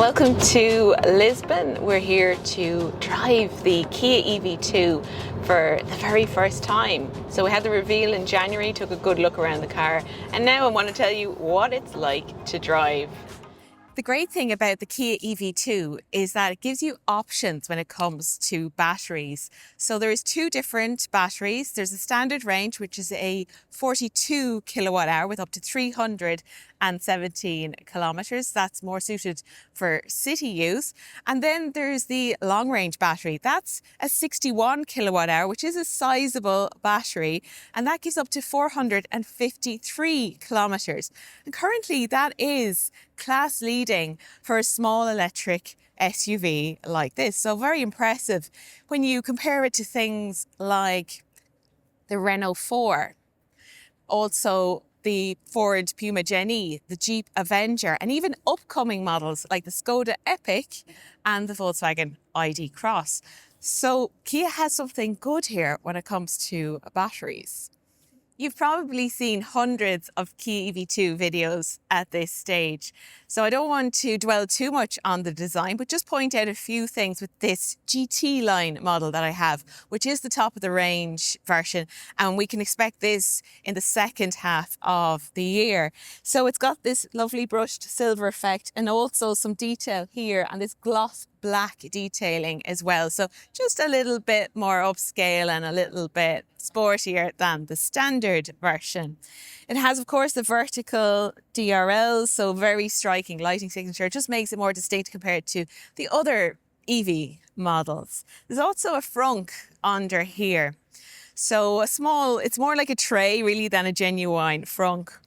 Welcome to Lisbon. We're here to drive the Kia EV2 for the very first time. So we had the reveal in January, took a good look around the car, and now I want to tell you what it's like to drive. The great thing about the Kia EV2 is that it gives you options when it comes to batteries. So there's two different batteries. There's a standard range, which is a 42 kilowatt hour with up to 317 kilometers. That's more suited for city use. And then there's the long range battery. That's a 61 kilowatt hour, which is a sizable battery. And that gives up to 453 kilometers. And currently that is class leading for a small electric SUV like this. So very impressive when you compare it to things like the Renault 4, also the Ford Puma Gen E, the Jeep Avenger, and even upcoming models like the Skoda Epic and the Volkswagen ID Cross. So Kia has something good here when it comes to batteries. You've probably seen hundreds of Kia EV2 videos at this stage, so I don't want to dwell too much on the design, but just point out a few things with this GT line model that I have, which is the top of the range version, and we can expect this in the second half of the year. So it's got this lovely brushed silver effect and also some detail here and this gloss black detailing as well. So just a little bit more upscale and a little bit sportier than the standard version. It has, of course, the vertical DRLs, so very striking lighting signature. It just makes it more distinct compared to the other EV models. There's also a frunk under here. So it's more like a tray really than a genuine frunk,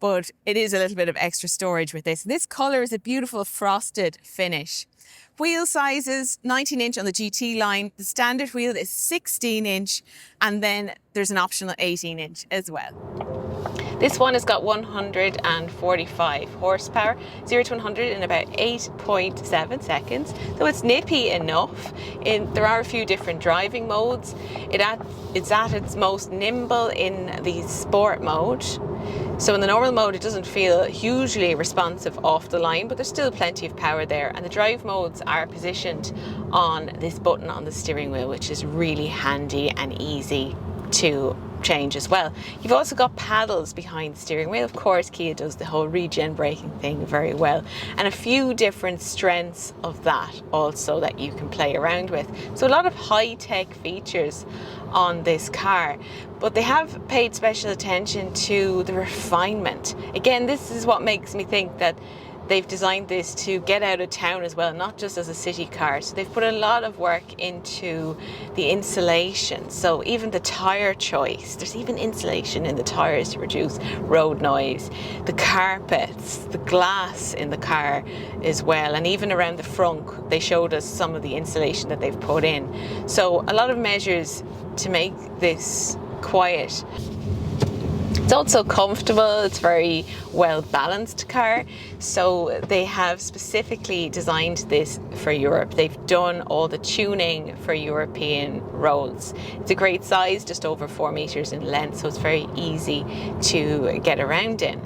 but it is a little bit of extra storage with this. This colour is a beautiful frosted finish. Wheel sizes, 19-inch on the GT line. The standard wheel is 16-inch, and then there's an optional 18-inch as well. This one has got 145 horsepower, 0 to 100 in about 8.7 seconds. So it's nippy enough. There are a few different driving modes. It's at its most nimble in the sport mode. So in the normal mode, it doesn't feel hugely responsive off the line, but there's still plenty of power there. And the drive modes are positioned on this button on the steering wheel, which is really handy and easy to change as well. You've also got paddles behind the steering wheel. Of course, Kia does the whole regen braking thing very well, and a few different strengths of that also that you can play around with. So a lot of high-tech features on this car, but they have paid special attention to the refinement. Again, this is what makes me think that they've designed this to get out of town as well, not just as a city car. So they've put a lot of work into the insulation. So even the tyre choice, there's even insulation in the tyres to reduce road noise. The carpets, the glass in the car as well, and even around the front, they showed us some of the insulation that they've put in. So a lot of measures to make this quiet. It's also comfortable. It's very well balanced car. So they have specifically designed this for Europe. They've done all the tuning for European roads. It's a great size, just over 4 meters in length, so it's very easy to get around in.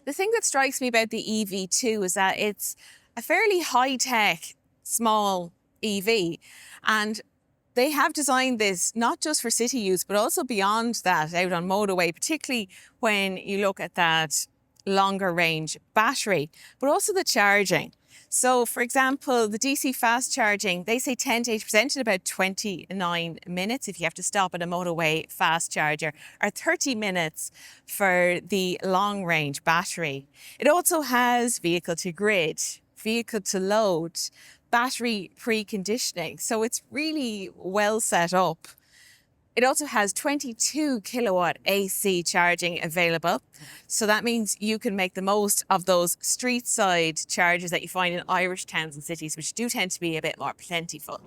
The thing that strikes me about the EV2 is that it's a fairly high-tech, small EV, and they have designed this not just for city use, but also beyond that, out on motorway, particularly when you look at that longer range battery, but also the charging. So, for example, the DC fast charging, they say 10 to 80% in about 29 minutes if you have to stop at a motorway fast charger, or 30 minutes for the long range battery. It also has vehicle to grid, vehicle to load, battery preconditioning, so it's really well set up. It also has 22 kilowatt AC charging available, so that means you can make the most of those street side chargers that you find in Irish towns and cities, which do tend to be a bit more plentiful.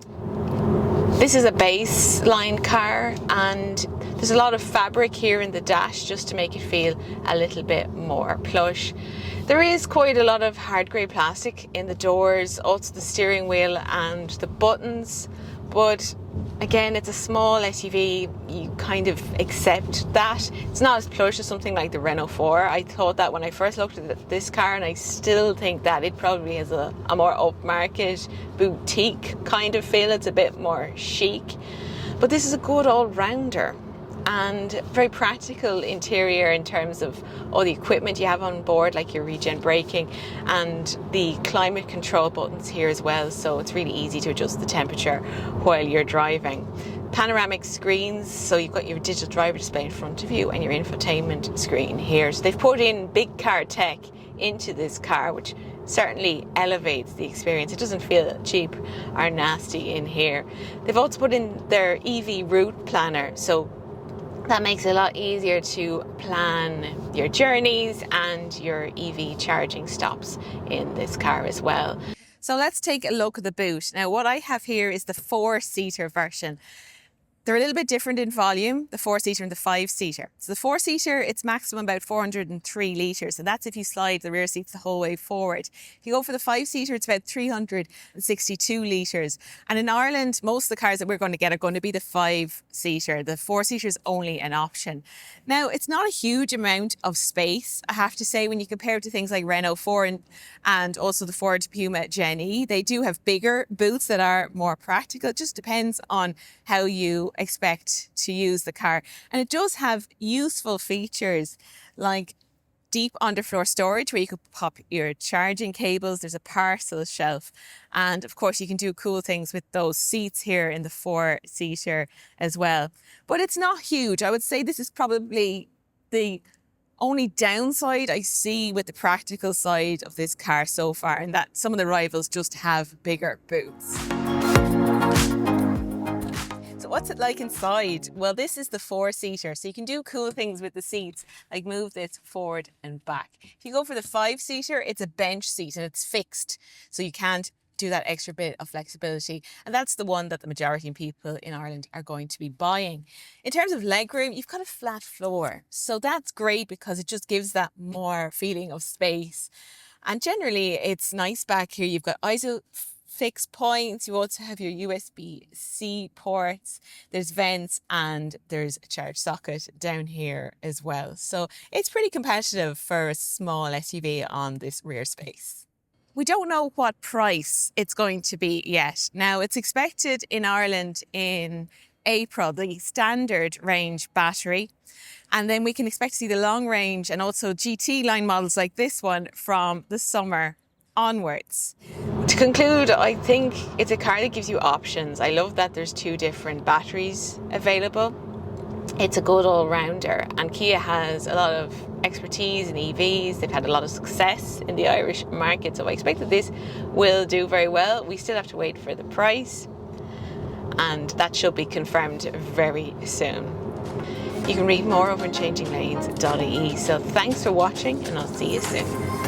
This is a baseline car, and there's a lot of fabric here in the dash just to make it feel a little bit more plush. There is quite a lot of hard grey plastic in the doors, also the steering wheel and the buttons, But again, it's a small SUV, you kind of accept that. It's not as plush as something like the Renault 4. I thought that when I first looked at this car, and I still think that it probably has a more upmarket, boutique kind of feel. It's a bit more chic. But this is a good all-rounder and very practical interior in terms of all the equipment you have on board, like your regen braking and the climate control buttons here as well, so it's really easy to adjust the temperature while you're driving. Panoramic screens, so you've got your digital driver display in front of you and your infotainment screen here. So they've put in big car tech into this car, which certainly elevates the experience. It doesn't feel cheap or nasty in here. They've also put in their EV route planner, so that makes it a lot easier to plan your journeys and your EV charging stops in this car as well. So let's take a look at the boot. Now, what I have here is the 4-seater version. They're a little bit different in volume, the 4-seater and the 5-seater. So the 4-seater, it's maximum about 403 litres, and that's if you slide the rear seats the whole way forward. If you go for the 5-seater, it's about 362 litres. And in Ireland, most of the cars that we're going to get are going to be the 5-seater. The 4-seater is only an option. Now, it's not a huge amount of space, I have to say, when you compare it to things like Renault 4 and also the Ford Puma Gen E. They do have bigger boots that are more practical. It just depends on how you expect to use the car. And it does have useful features like deep underfloor storage where you could pop your charging cables. There's a parcel shelf. And of course, you can do cool things with those seats here in the 4-seater as well. But it's not huge. I would say this is probably the only downside I see with the practical side of this car so far, and that some of the rivals just have bigger boots. What's it like inside? Well, this is the 4-seater, so you can do cool things with the seats, like move this forward and back. If you go for the 5-seater, it's a bench seat and it's fixed, so you can't do that extra bit of flexibility. And that's the one that the majority of people in Ireland are going to be buying. In terms of legroom, you've got a flat floor, so that's great because it just gives that more feeling of space. And generally, it's nice back here. You've got fixed points. You also have your USB-C ports, there's vents, and there's a charge socket down here as well. So it's pretty competitive for a small SUV on this rear space. We don't know what price it's going to be yet. Now, it's expected in Ireland in April, the standard range battery. And then we can expect to see the long range and also GT line models like this one from the summer onwards. To conclude, I think it's a car that gives you options. I love that there's 2 different batteries available. It's a good all-rounder, and Kia has a lot of expertise in EVs. They've had a lot of success in the Irish market, so I expect that this will do very well. We still have to wait for the price, and that should be confirmed very soon. You can read more over on changinglanes.ie. So thanks for watching, and I'll see you soon.